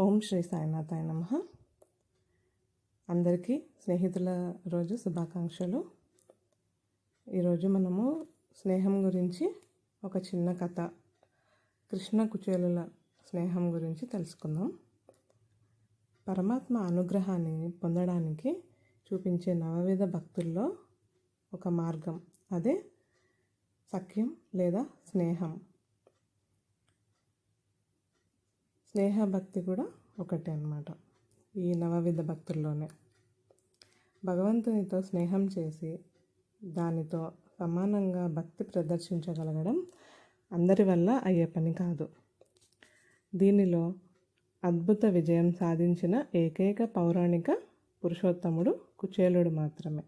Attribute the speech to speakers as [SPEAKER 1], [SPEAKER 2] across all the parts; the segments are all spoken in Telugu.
[SPEAKER 1] ఓం శ్రీ సాయినాథాయ నమః. అందరికీ స్నేహితుల రోజు శుభాకాంక్షలు. ఈరోజు మనము స్నేహం గురించి ఒక చిన్న కథ, కృష్ణ కుచేలుల స్నేహం గురించి తెలుసుకుందాం. పరమాత్మ అనుగ్రహాన్ని పొందడానికి చూపించే నవవిధ భక్తుల్లో ఒక మార్గం, అదే సఖ్యం లేదా స్నేహం. స్నేహభక్తి కూడా ఒకటే అన్నమాట. ఈ నవవిధ భక్తుల్లోనే భగవంతునితో స్నేహం చేసి దానితో సమానంగా భక్తి ప్రదర్శించగలగడం అందరి వల్ల అయ్యే పని కాదు. దీనిలో అద్భుత విజయం సాధించిన ఏకైక పౌరాణిక పురుషోత్తముడు కుచేలుడు మాత్రమే.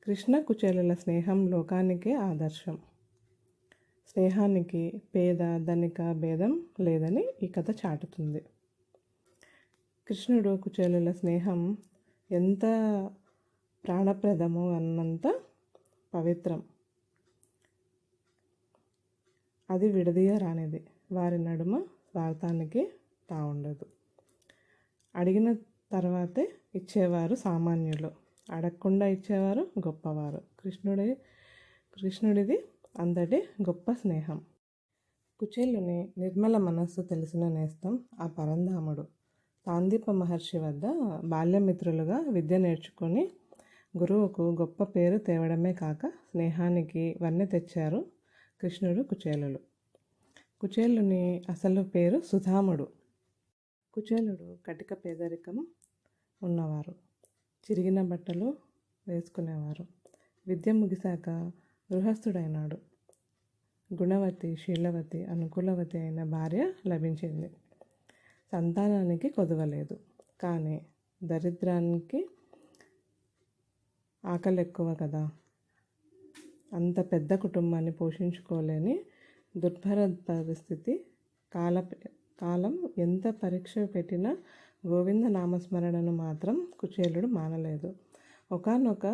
[SPEAKER 1] కృష్ణ కుచేలుల స్నేహం లోకానికే ఆదర్శం. స్నేహానికి పేద ధనిక భేదం లేదని ఈ కథ చాటుతుంది. కృష్ణుడు కుచేలుల స్నేహం ఎంత ప్రాణప్రదమో అన్నంత పవిత్రం. అది విడదీయరానిది. వారి నడుమ స్వార్థానికి తావుండదు. అడిగిన తర్వాతే ఇచ్చేవారు సామాన్యులు, అడగకుండా ఇచ్చేవారు గొప్పవారు. కృష్ణుడిది అంతటి గొప్ప స్నేహం. కుచేలుని నిర్మల మనస్సు తెలిసిన నేస్తం ఆ పరంధాముడు. సాందీప మహర్షి వద్ద బాల్యమిత్రులుగా విద్య నేర్చుకొని గురువుకు గొప్ప పేరు తేవడమే కాక స్నేహానికి వన్నె తెచ్చారు కృష్ణుడు కుచేలులు. కుచేలుని అసలు పేరు సుధాముడు. కుచేలుడు కటిక పేదరికం ఉన్నవారు. చిరిగిన బట్టలు వేసుకునేవారు. విద్య ముగిశాక గృహస్థుడైనాడు. గుణవతి, శీలవతి, అనుకూలవతి అయిన భార్య లభించింది. సంతానానికి కొదవలేదు. కానీ దరిద్రానికి ఆకలి ఎక్కువ కదా. అంత పెద్ద కుటుంబాన్ని పోషించుకోలేని దుర్భర పరిస్థితి. కాలం ఎంత పరీక్ష పెట్టినా గోవింద నామస్మరణను మాత్రం కుచేలుడు మానలేదు. ఒకానొక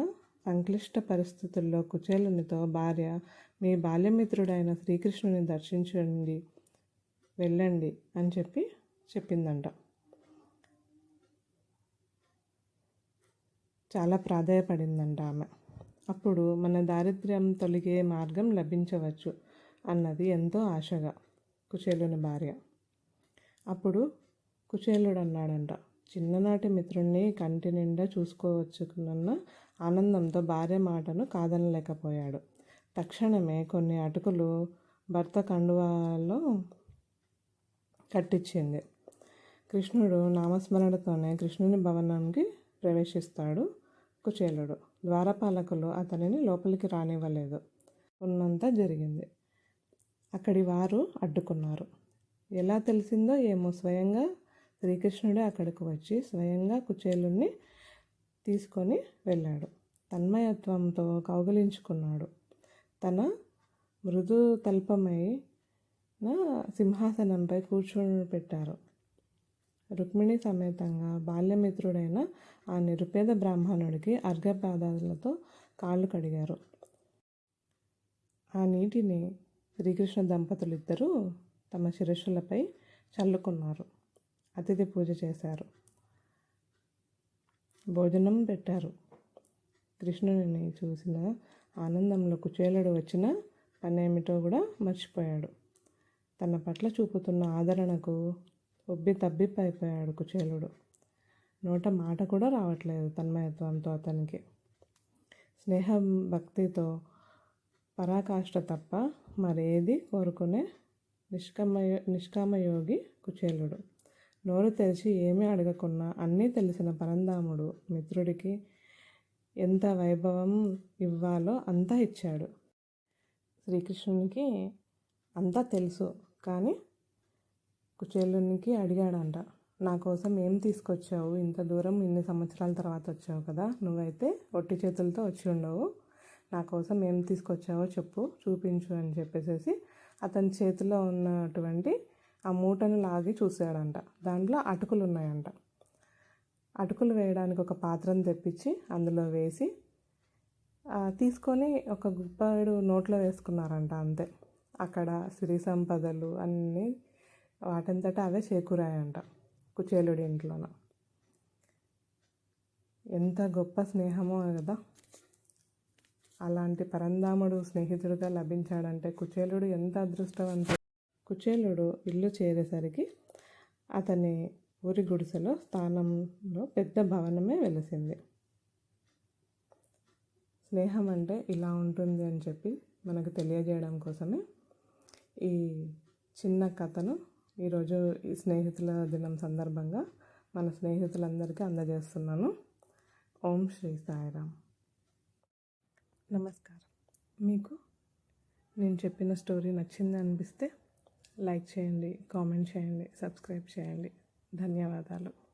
[SPEAKER 1] సంక్లిష్ట పరిస్థితుల్లో కుచేలునితో భార్య, మీ బాల్యమిత్రుడైన శ్రీకృష్ణుని దర్శించండి, వెళ్ళండి అని చెప్పిందంట. చాలా ప్రాధేయపడిందంట ఆమె. అప్పుడు మన దారిద్ర్యం తొలగే మార్గం లభించవచ్చు అన్నది ఎంతో ఆశగా కుచేలుని భార్య. అప్పుడు కుచేలుడు అన్నాడంట, చిన్ననాటి మిత్రుణ్ణి కంటి నిండా చూసుకోవచ్చునన్న ఆనందంతో భార్య మాటను కాదనలేకపోయాడు. తక్షణమే కొన్ని అటుకులు భర్త కండువాలో కట్టించింది. కృష్ణుడు నామస్మరణతోనే కృష్ణుని భవనానికి ప్రవేశిస్తాడు కుచేలుడు. ద్వారపాలకులు అతనిని లోపలికి రానివ్వలేదు. ఉన్నంత జరిగింది. అక్కడి వారు అడ్డుకున్నారు. ఎలా తెలిసిందో ఏమో, స్వయంగా శ్రీకృష్ణుడే అక్కడికి వచ్చి స్వయంగా కుచేలుణ్ణి తీసుకొని వెళ్ళాడు. తన్మయత్వంతో కౌగిలించుకున్నాడు. తన మృదు తల్పమైన సింహాసనంపై కూర్చోబెట్టారు. రుక్మిణి సమేతంగా బాల్యమిత్రుడైన ఆ నిరుపేద బ్రాహ్మణుడికి అర్ఘ్యపాదాలతో కాళ్ళు కడిగారు. ఆ నీటిని శ్రీకృష్ణ దంపతులిద్దరూ తమ శిరస్సులపై చల్లుకున్నారు. అతిథి పూజ చేశారు. భోజనం పెట్టారు. కృష్ణుడిని చూసిన ఆనందంలో కుచేలుడు వచ్చిన పనేమిటో కూడా మర్చిపోయాడు. తన పట్ల చూపుతున్న ఆదరణకు తబ్బిబ్బైపోయాడు కుచేలుడు. నోట మాట కూడా రావట్లేదు తన్మయత్వంతో అతనికి. స్నేహ భక్తితో పరాకాష్ఠ తప్ప మరేది కోరుకునే నిష్కామయోగి కుచేలుడు. నోరు తెరిచి ఏమీ అడగకున్నా అన్నీ తెలిసిన పరంధాముడు మిత్రుడికి ఎంత వైభవం ఇవ్వాలో అంతా ఇచ్చాడు. శ్రీకృష్ణునికి అంతా తెలుసు. కానీ కుచేలునికి అడిగాడంట, నా కోసం ఏం తీసుకొచ్చావు? ఇంత దూరం ఇన్ని సంవత్సరాల తర్వాత వచ్చావు కదా, నువ్వైతే ఒట్టి చేతులతో వచ్చి ఉండవు. నా కోసం ఏం తీసుకొచ్చావో చెప్పు, చూపించు అని చెప్పేసి అతని చేతిలో ఉన్నటువంటి ఆ మూటను లాగి చూశాడంట. దాంట్లో అటుకులు ఉన్నాయంట. అటుకులు వేయడానికి ఒక పాత్రను తెప్పించి అందులో వేసి తీసుకొని ఒక గుప్పాడు నోట్లో వేసుకున్నారంట. అంతే. అక్కడ సిరి సంపదలు అన్నీ వాటంతటా అవే చేకూరాయంట. కుచేలుడి ఇంట్లోన. ఎంత గొప్ప స్నేహమో కదా. అలాంటి పరంధాముడు స్నేహితుడిగా లభించాడంటే కుచేలుడు ఎంత అదృష్టవంతుడు. కుచేలుడు ఇల్లు చేరేసరికి అతని ఊరి గుడిసెలో స్థానంలో పెద్ద భవనమే వెలిసింది. స్నేహం అంటే ఇలా ఉంటుంది అని చెప్పి మనకు తెలియజేయడం కోసమే ఈ చిన్న కథను ఈరోజు ఈ స్నేహితుల దినం సందర్భంగా మన స్నేహితులందరికీ అందజేస్తున్నాను. ఓం శ్రీ సాయిరామ్. నమస్కారం. మీకు నేను చెప్పిన స్టోరీ నచ్చింది అనిపిస్తే లైక్ చేయండి, కామెంట్ చేయండి, సబ్స్క్రైబ్ చేయండి. ధన్యవాదాలు.